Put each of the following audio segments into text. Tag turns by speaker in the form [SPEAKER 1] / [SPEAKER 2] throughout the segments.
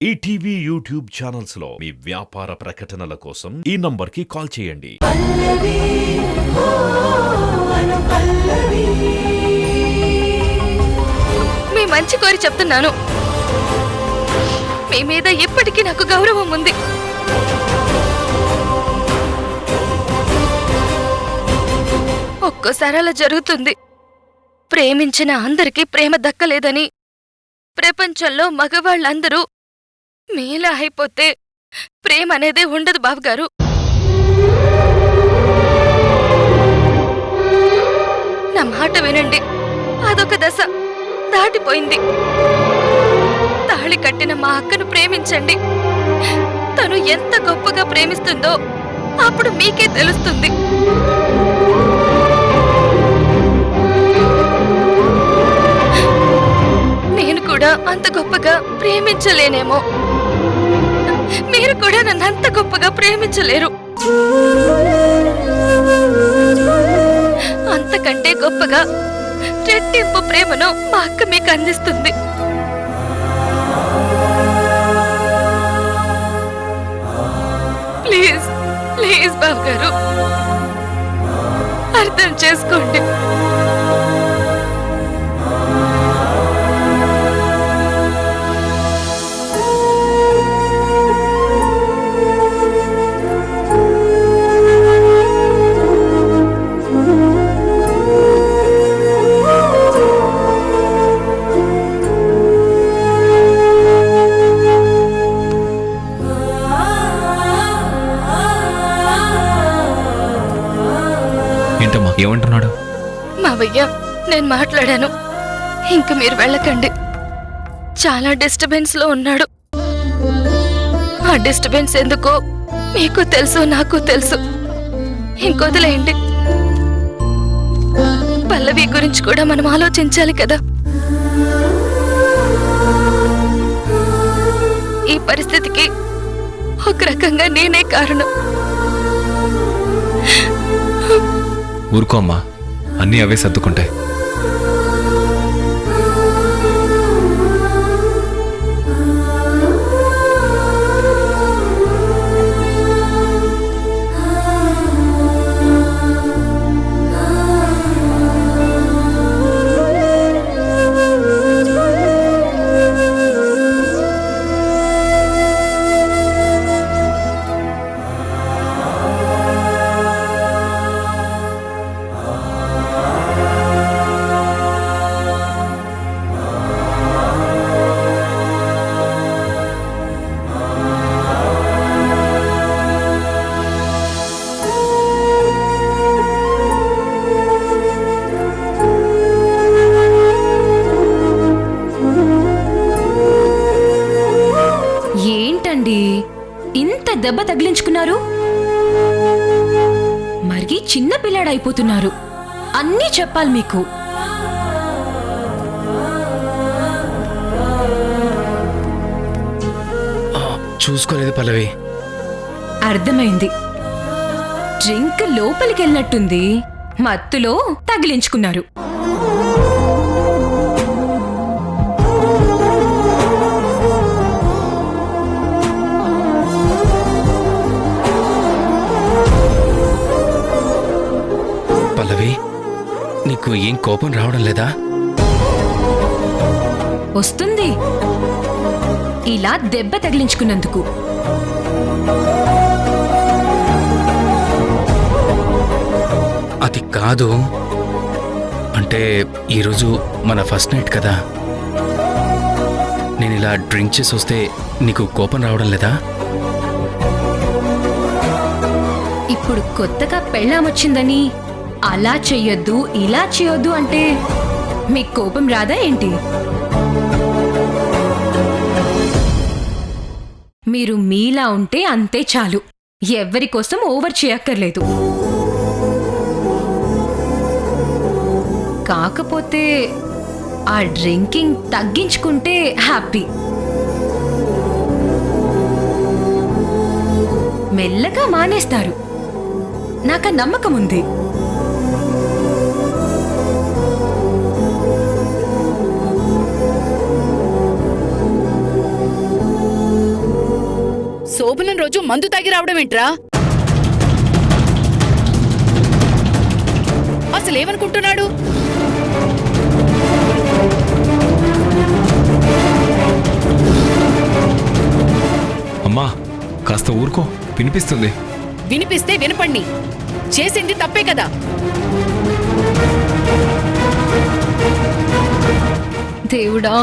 [SPEAKER 1] ETV YouTube channels లో మీ వ్యాపార ప్రకటనల కోసం ఈ నంబర్కి కాల్ చేయండి.
[SPEAKER 2] మీ మంచి కోరి చెప్తున్నాను. మీ మీద ఇప్పటికీ నాకు గౌరవం ఉంది. ఒక్కోసారి అలా జరుగుతుంది. ప్రేమించిన అందరికీ ప్రేమ దక్కలేదని ప్రపంచంలో మగవాళ్ళందరూ మీలా అయిపోతే ప్రేమ అనేదే ఉండదు బావగారు. నా మాట వినండి. అదొక దశ దాటిపోయింది. తాళి కట్టిన మా అక్కను ప్రేమించండి. తను ఎంత గొప్పగా ప్రేమిస్తుందో అప్పుడు మీకే తెలుస్తుంది. నేను కూడా అంత గొప్పగా ప్రేమించలేనేమో. మీరు కూడా నన్ను అంత గొప్పగా ప్రేమించలేరు. అంతకంటే గొప్పగా రెట్టింపు ప్రేమను మా అక్క మీకు అందిస్తుంది. ప్లీజ్ ప్లీజ్ బాబు గారు, అర్థం చేసుకోండి.
[SPEAKER 3] ఏంటమ్మా ఏమంటున్నాడు?
[SPEAKER 2] మావయ్య, నేను మాట్లాడాను. ఇంక మీరు వెళ్ళకండి. చాలా డిస్టర్బెన్స్ లో ఉన్నాడు. ఆ డిస్టర్బెన్స్ ఎందుకో మీకు తెలుసు, నాకు తెలుసు. ఇంకొదిలేయండి. పల్లవి గురించి కూడా మనం ఆలోచించాలి కదా. ఈ పరిస్థితికి ఒక రకంగా నేనే కారణం.
[SPEAKER 3] ఊరుకో అమ్మా, అన్నీ అవే సర్దుకుంటాయి.
[SPEAKER 4] ఇంత దెబ్బ తగిలించుకున్నారు? మరీ చిన్న పిల్లాడైపోతున్నారు. అన్నీ చెప్పాలి మీకు.
[SPEAKER 5] చూసుకోలేదు పల్లవి.
[SPEAKER 4] అర్థమైంది. డ్రింక్ లోపలికెళ్ళినట్టుంది. మత్తులో తగిలించుకున్నారు.
[SPEAKER 5] పల్లవి, నీకు ఏం కోపం రావడం లేదా?
[SPEAKER 4] వస్తుంది, ఇలా దెబ్బ తగిలించుకున్నందుకు.
[SPEAKER 5] అది కాదు, అంటే ఈరోజు మన ఫస్ట్ నైట్ కదా. నేను ఇలా డ్రింక్ చేసి వస్తే నీకు కోపం రావడం లేదా?
[SPEAKER 4] ఇప్పుడు కొత్తగా పెళ్ళామొచ్చిందని అలా చెయ్యొద్దు, ఇలా చేయొద్దు అంటే మీకు కోపం రాదా ఏంటి? మీరు మీలా ఉంటే అంతే చాలు. ఎవ్వరి కోసం ఓవర్ చేయక్కర్లేదు. కాకపోతే ఆ డ్రింకింగ్ తగ్గించుకుంటే హ్యాపీ. మెల్లగా మానేస్తారు. నాకు నమ్మకం ఉంది.
[SPEAKER 6] శోభనం రోజు మందు తాగి రావడం ఏంట్రా? అసలేమనుకుంటున్నాడు?
[SPEAKER 3] అమ్మా కాస్త ఊరుకో, వినిపిస్తుంది.
[SPEAKER 6] వినిపిస్తే వినపండి, చేసింది తప్పే కదా.
[SPEAKER 4] దేవుడా,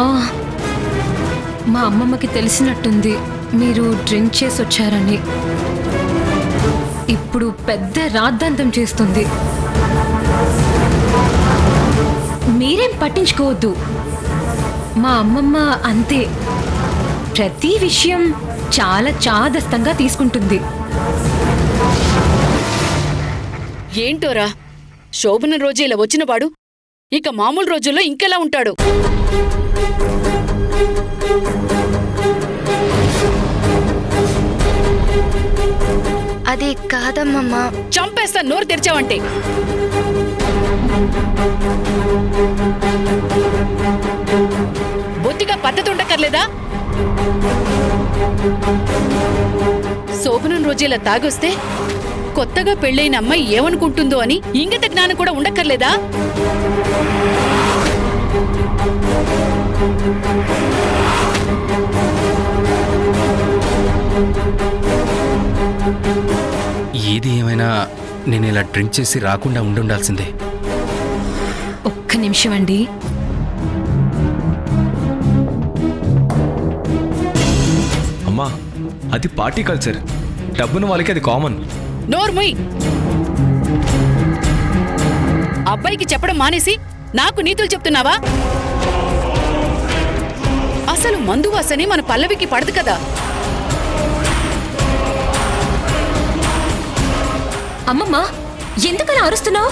[SPEAKER 4] మా అమ్మమ్మకి తెలిసినట్టుంది మీరు డ్రింక్ చేసి వచ్చారని. ఇప్పుడు పెద్ద రాద్ధాంతం చేస్తుంది. మీరేం పట్టించుకోవద్దు, మా అమ్మమ్మ అంతే, ప్రతి విషయం చాలా చాదస్తంగా తీసుకుంటుంది.
[SPEAKER 6] ఏంటోరా, శోభనం రోజు ఇలా వచ్చినవాడు ఇక మామూలు రోజుల్లో ఇంకెలా ఉంటాడు?
[SPEAKER 2] అది కాదమ్మమ్మా.
[SPEAKER 6] చంపేస్తా నోరు తెరిచావంటే. బొత్తిగా పద్ధతి ఉండక్కర్లేదా? శోభనం రోజు ఇలా తాగొస్తే కొత్తగా పెళ్ళైన అమ్మాయి ఏమనుకుంటుందో అని ఇంగిత జ్ఞానం కూడా ఉండక్కర్లేదా?
[SPEAKER 5] ఏది ఏమైనా నేను ఇలా డ్రింక్ చేసి రాకుండా ఉండాల్సిందే.
[SPEAKER 4] ఒక్క నిమిషం అండి.
[SPEAKER 3] అమ్మా అది పార్టీ కల్చర్, డబ్బున వాళ్ళకి అది కామన్.
[SPEAKER 6] నోర్ముయ్. అబ్బాయికి చెప్పడం మానేసి నాకు నీతులు చెప్తున్నావా? అసలు మందు వాసనే మన పల్లవికి పడదు కదా.
[SPEAKER 4] అమ్మమ్మ, ఎందుకలా అరుస్తున్నావు?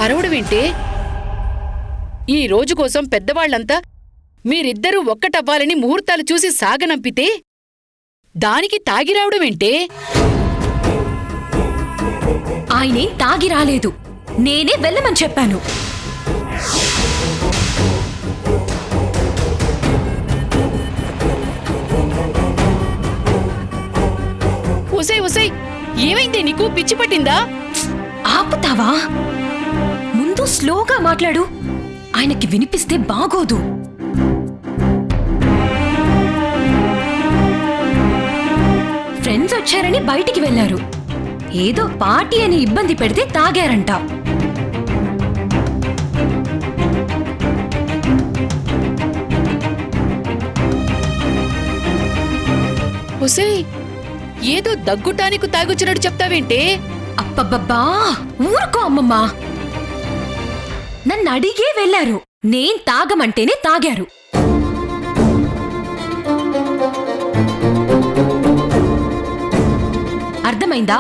[SPEAKER 6] అరవడమేంటే? ఈ రోజు కోసం పెద్దవాళ్లంతా మీరిద్దరూ ఒక్కటవ్వాలని ముహూర్తాలు చూసి సాగనంపితే దానికి తాగి రావడమేంటే?
[SPEAKER 4] ఆయనేం తాగి రాలేదు, నేనే వెళ్ళమని చెప్పాను.
[SPEAKER 6] ఉసై ఉసై, ఏమైంది నీకు? పిచ్చి పట్టిందా?
[SPEAKER 4] ఆపుతావా? ముందు స్లోగా మాట్లాడు, ఆయనకి వినిపిస్తే బాగోదు. ఫ్రెండ్స్ వచ్చారని బయటికి వెళ్లారు, ఏదో పార్టీ అని ఇబ్బంది పెడితే తాగారంట.
[SPEAKER 6] ఉసై, ఏదో దగ్గుటానికి తాగొచ్చినట్టు చెప్తావేంటే?
[SPEAKER 4] అబ్బబ్బబ్బా, ఊరుకో అమ్మమ్మా. నన్ను అడిగే వెళ్లారు, నేన్ తాగమంటేనే తాగారు. అర్థమైందా?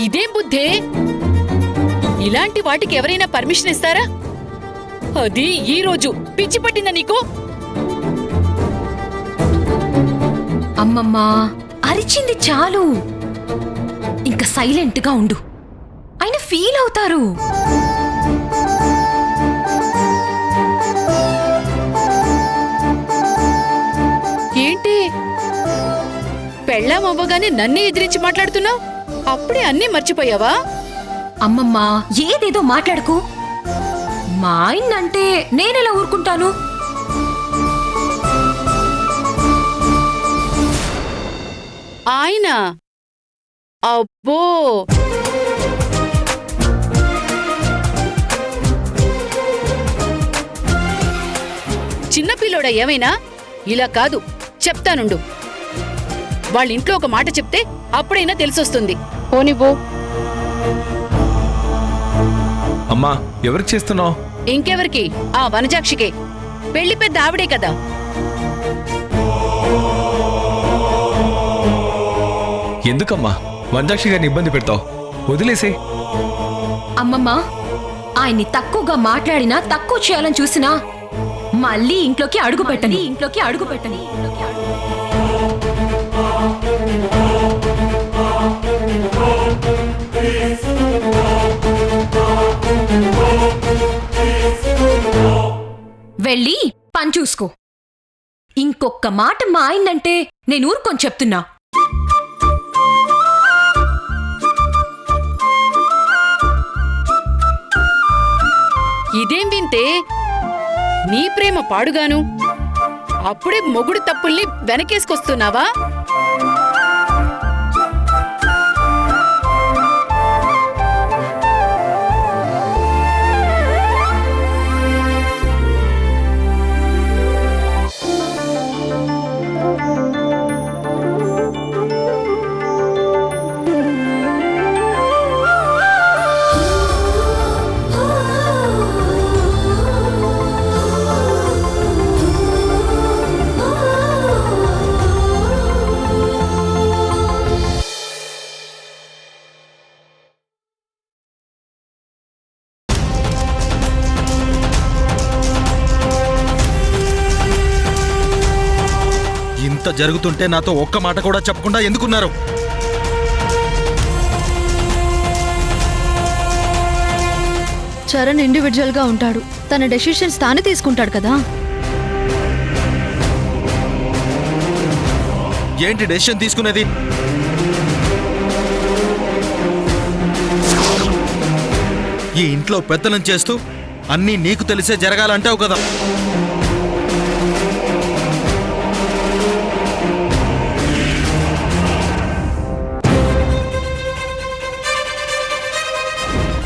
[SPEAKER 6] ఇదేం బుద్ధే? ఇలాంటి వాటికి ఎవరైనా పర్మిషన్ ఇస్తారా? అది ఈ రోజు పిచ్చి పట్టిందా నీకు?
[SPEAKER 4] అమ్మమ్మా, అరిచింది చాలు, ఇంకా సైలెంట్గా ఉండు, ఆయన ఫీల్ అవుతారు.
[SPEAKER 6] ఏంటి పెళ్ళాం అవ్వగానే నన్నే ఎదిరించి మాట్లాడుతున్నావు? అప్పుడే అన్నీ మర్చిపోయావా?
[SPEAKER 4] అమ్మమ్మా, ఏదేదో మాట్లాడకు. మా ఆయన్నంటే నేనెలా ఊరుకుంటాను?
[SPEAKER 6] ఆయన అబ్బో, చిన్నపిల్లోడా ఏమైనా? ఇలా కాదు, చెప్తానుండు. వాళ్ళింట్లో ఒక మాట చెప్తే అప్పుడైనా తెలిసొస్తుంది. పోనివ్వు.
[SPEAKER 3] అమ్మా, ఎవరికి చేస్తున్నావు?
[SPEAKER 6] ఇంకెవరికి? ఆ వనజాక్షికే. పెళ్లి పెద్ద ఆవిడే కదా.
[SPEAKER 3] ఎందుకమ్మా వంజాక్షి గారిని ఇబ్బంది పెడతావు? వదిలేసే.
[SPEAKER 4] అమ్మమ్మా, ఆయన్ని తక్కువగా మాట్లాడినా, తక్కువ చేయాలని చూసినా మళ్ళీ ఇంట్లోకి అడుగు పెట్టని. వెళ్ళి పని చూసుకో. ఇంకొక్క మాట మా ఆయనంటే నేను ఊరుకొని చెప్తున్నా.
[SPEAKER 6] ఇదేం వింతే, నీ ప్రేమ పాడుగాను అప్పుడే మొగుడు తప్పుల్ని వెనకేసుకొస్తున్నావా?
[SPEAKER 7] ఇంత జరుగుతుంటే నాతో ఒక్క మాట కూడా చెప్పకుండా ఎందుకున్నారు?
[SPEAKER 8] చరణ్ ఇండివిజువల్ గా ఉంటాడు, తన డెసిషన్స్ తానే తీసుకుంటాడు కదా.
[SPEAKER 7] ఏంటి డెసిషన్ తీసుకునేది? ఈ ఇంట్లో పెత్తనం చేస్తూ అన్నీ నీకు తెలిసే జరగాలంటావు కదా.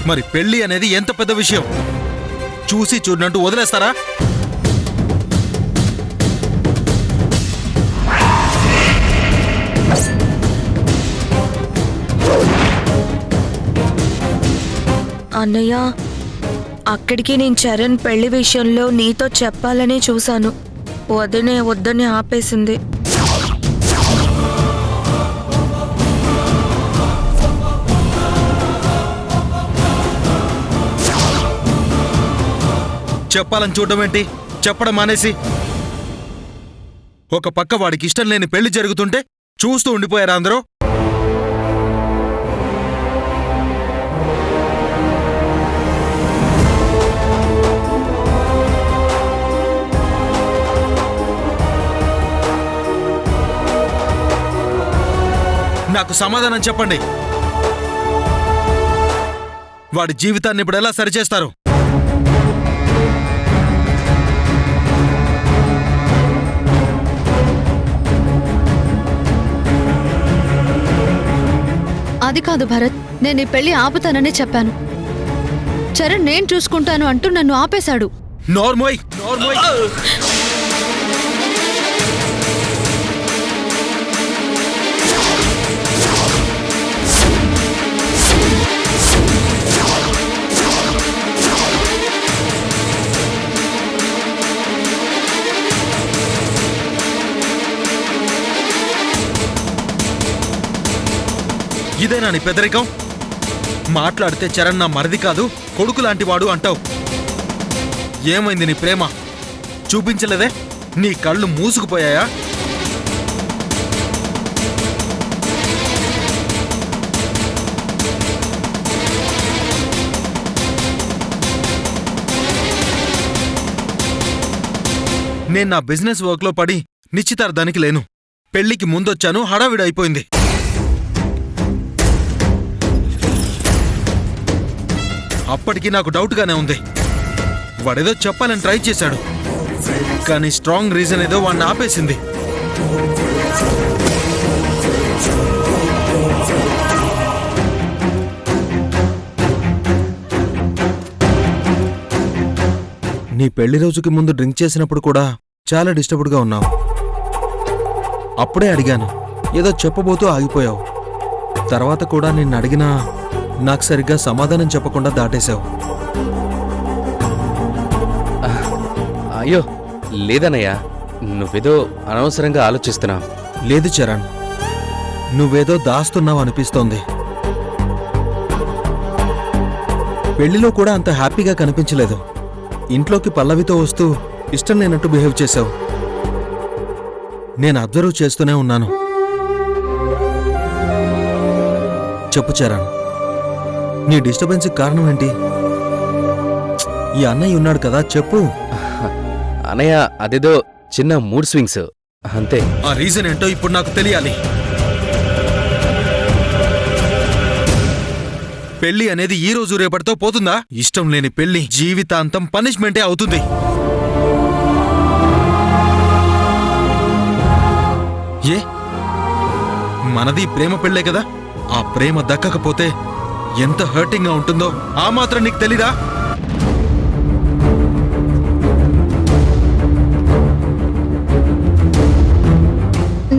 [SPEAKER 7] మరి పెళ్లి అనేది ఎంత పెద్ద విషయం, చూసి చూడనట్టు వదిలేస్తారా?
[SPEAKER 9] అన్నయ్య, అక్కడికి నేను చరణ్ పెళ్లి విషయంలో నీతో చెప్పాలనే చూశాను. వదినే వద్దని ఆపేసింది.
[SPEAKER 7] చెప్పాలని చూడడం ఏంటి? చెప్పడం మానేసి ఒక పక్క వాడికి ఇష్టం లేని పెళ్లి జరుగుతుంటే చూస్తూ ఉండిపోయారా అందరూ? నాకు సమాధానం చెప్పండి. వాడి జీవితాన్ని ఇప్పుడు ఎలా సరిచేస్తారు?
[SPEAKER 8] అది కాదు భరత్, నేను ఈ పెళ్లి ఆపుతానని చెప్పాను. చరణ్ నేను చూసుకుంటాను అంటూ నన్ను ఆపేశాడు.
[SPEAKER 7] నోర్మోయ్, నోర్మోయ్. ఇదేనా నీ పెదరికం? మాట్లాడితే చరణ్ నా మరిది కాదు, కొడుకు లాంటి వాడు అంటావు. ఏమైంది నీ ప్రేమ? చూపించలేదే? నీ కళ్ళు మూసుకుపోయాయా? నేను నా బిజినెస్ వర్క్లో పడి నిశ్చితార్థానికి లేను. పెళ్లికి ముందొచ్చాను, హడావిడి అయిపోయింది. అప్పటికి నాకు డౌట్గానే ఉంది. వాడేదో చెప్పాలని ట్రై చేశాడు, కానీ స్ట్రాంగ్ రీజన్ ఏదో వాడిని ఆపేసింది. నీ పెళ్లి రోజుకి ముందు డ్రింక్ చేసినప్పుడు కూడా చాలా డిస్టర్బ్డ్గా ఉన్నావు. అప్పుడే అడిగాను, ఏదో చెప్పబోతూ ఆగిపోయావు. తర్వాత కూడా నిన్ను అడిగినా నాకు సరిగ్గా సమాధానం చెప్పకుండా దాటేశావు.
[SPEAKER 5] అయ్యో లేదన్నయ్య, నువ్వేదో అనవసరంగా ఆలోచిస్తున్నావు.
[SPEAKER 7] లేదు చరణ్, నువ్వేదో దాస్తున్నావు అనిపిస్తోంది. పెళ్లిలో కూడా అంత హ్యాపీగా కనిపించలేదు. ఇంట్లోకి పల్లవితో వస్తూ ఇష్టం లేనట్టు బిహేవ్ చేశావు. నేను అబ్జర్వ్ చేస్తూనే ఉన్నాను. చెప్పు చరణ్, నీ డిస్టర్బెన్స్కి కారణం ఏంటి? ఈ అన్నయ్య ఉన్నాడు కదా, చెప్పు.
[SPEAKER 5] అన్నయ్య అదేదో చిన్న మూడ్ స్వింగ్స్ అంతే.
[SPEAKER 7] ఆ రీజన్ ఏంటో ఇప్పుడు నాకు తెలియాలి. పెళ్లి అనేది ఈ రోజు రేపటితో పోతుందా? ఇష్టం లేని పెళ్లి జీవితాంతం పనిష్మెంటే అవుతుంది. ఏ మనది ప్రేమ పెళ్ళే కదా, ఆ ప్రేమ దక్కకపోతే ఎంత హర్టింగ్ గా ఉంటుందో ఆ మాత్రం నీకు తెలీదా?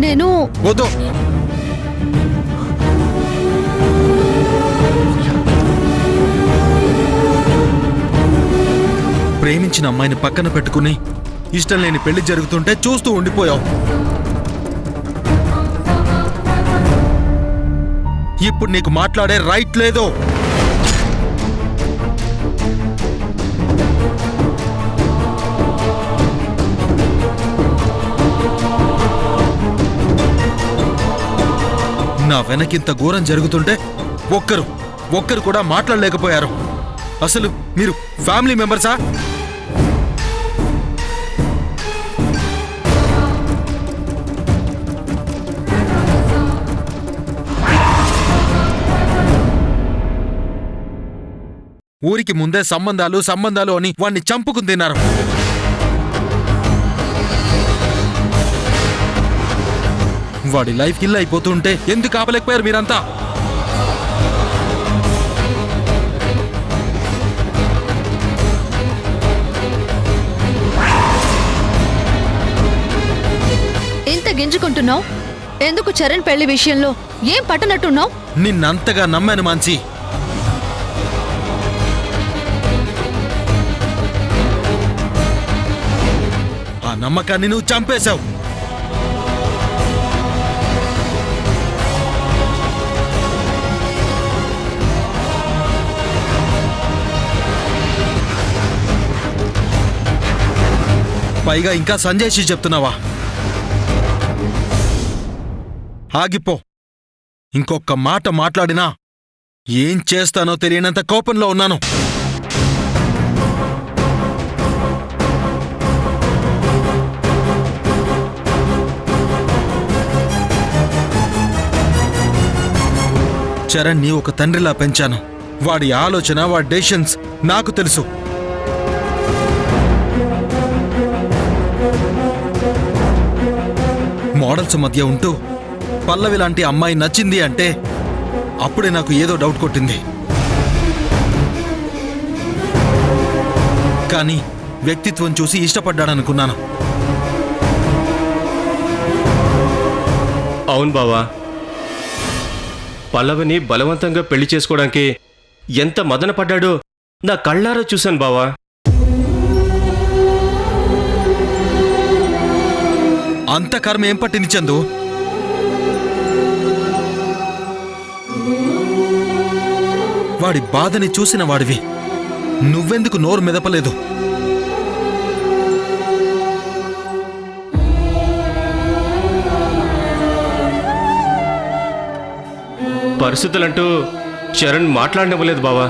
[SPEAKER 8] నేను
[SPEAKER 7] వద్దు. ప్రేమించిన అమ్మాయిని పక్కన పెట్టుకుని ఇష్టం లేని పెళ్లి జరుగుతుంటే చూస్తూ ఉండిపోయావు. ఇప్పుడు నీకు మాట్లాడే రైట్ లేదు. నా వెనకింత ఘోరం జరుగుతుంటే ఒక్కరు కూడా మాట్లాడలేకపోయారు. అసలు మీరు ఫ్యామిలీ మెంబర్సా? ఊరికి ముందే సంబంధాలు అని వాణ్ణి చంపుకుని తిన్నారు. వాడి లైఫ్ కిల్ అయిపోతుంటే ఎందుకు ఆపలేకపోయారు మీరంతా?
[SPEAKER 8] ఇంత గింజుకుంటున్నావు ఎందుకు? చరణ్ పెళ్లి విషయంలో ఏం పట్టనట్టున్నావు?
[SPEAKER 7] నిన్నంతగా నమ్మాను మాన్సి. ఆ నమ్మకాన్ని నువ్వు చంపేశావు. పైగా ఇంకా సంజయ్షి చెప్తున్నావా? ఆగిపో. ఇంకొక మాట మాట్లాడినా ఏం చేస్తానో తెలియనంత కోపంలో ఉన్నాను. చరణ్ని ఒక తండ్రిలా పెంచాను. వాడి ఆలోచన, వాడి డెసిషన్స్ నాకు తెలుసు. మోడల్స్ మధ్య ఉంటూ పల్లవి లాంటి అమ్మాయి నచ్చింది అంటే అప్పుడే నాకు ఏదో డౌట్ కొట్టింది. కానీ వ్యక్తిత్వం చూసి ఇష్టపడ్డాడనుకున్నాను.
[SPEAKER 10] అవును బావా, పల్లవిని బలవంతంగా పెళ్లి చేసుకోవడానికి ఎంత మదన పడ్డాడో నా కళ్ళారా చూశాను బావా.
[SPEAKER 7] అంత కర్మ ఏం పట్టింది చందు? వాడి బాధని చూసిన వాడివి నువ్వెందుకు నోరు మెదపలేదు?
[SPEAKER 10] పరిస్థితులంటూ చరణ్ మాట్లాడనివ్వలేదు బావా.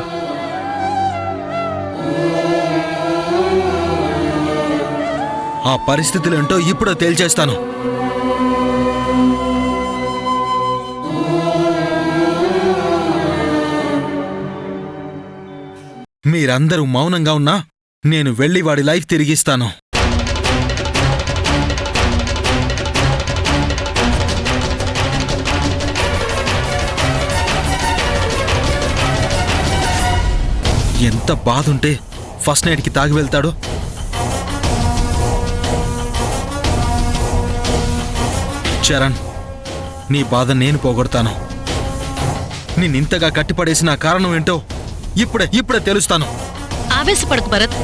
[SPEAKER 7] ఆ పరిస్థితులేంటో ఇప్పుడు తేల్చేస్తాను. మీరందరూ మౌనంగా ఉన్నా నేను వెళ్ళి వాడి లైఫ్ తిరిగిస్తాను. ఎంత బాధుంటే ఫస్ట్ నైట్కి తాగి వెళ్తాడు. చరణ్, నీ బాధ నేను పోగొడతాను. నిన్నింతగా కట్టిపడేసిన కారణం ఏంటో ఇప్పుడే తెలుస్తాను.
[SPEAKER 2] ఆవేశపడకు భరత్.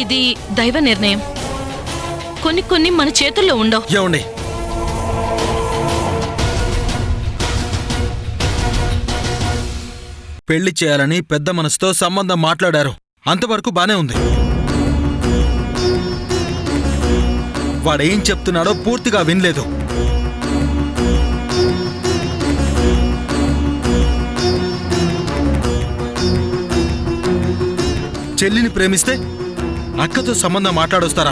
[SPEAKER 2] ఇది దైవ నిర్ణయం. కొన్ని మన చేతుల్లో ఉండవు.
[SPEAKER 7] ఏమండి, పెళ్లి చేయాలని పెద్ద మనసుతో సంబంధం మాట్లాడారు. అంతవరకు బానే ఉంది. వాడేం చెప్తున్నాడో పూర్తిగా వినలేదు. చెల్లిని ప్రేమిస్తే అక్కతో సంబంధం మాట్లాడొస్తారా?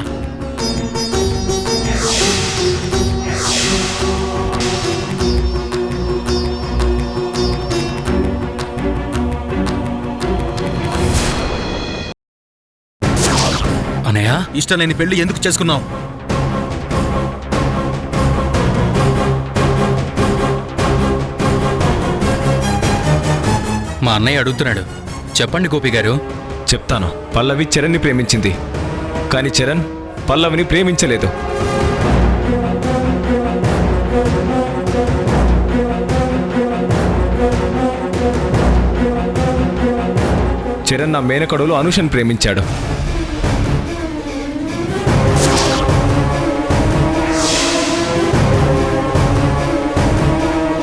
[SPEAKER 5] అన్నయ్య
[SPEAKER 7] ఇష్టం లేని పెళ్లి ఎందుకు చేసుకున్నావు?
[SPEAKER 5] మా అన్నయ్య అడుగుతున్నాడు. చెప్పండి గోపి గారు.
[SPEAKER 3] చెప్తాను. పల్లవి చరణ్ని ప్రేమించింది, కానీ చరణ్ పల్లవిని ప్రేమించలేదు. చరణ్ నా మేనకడులో అనుషను ప్రేమించాడు.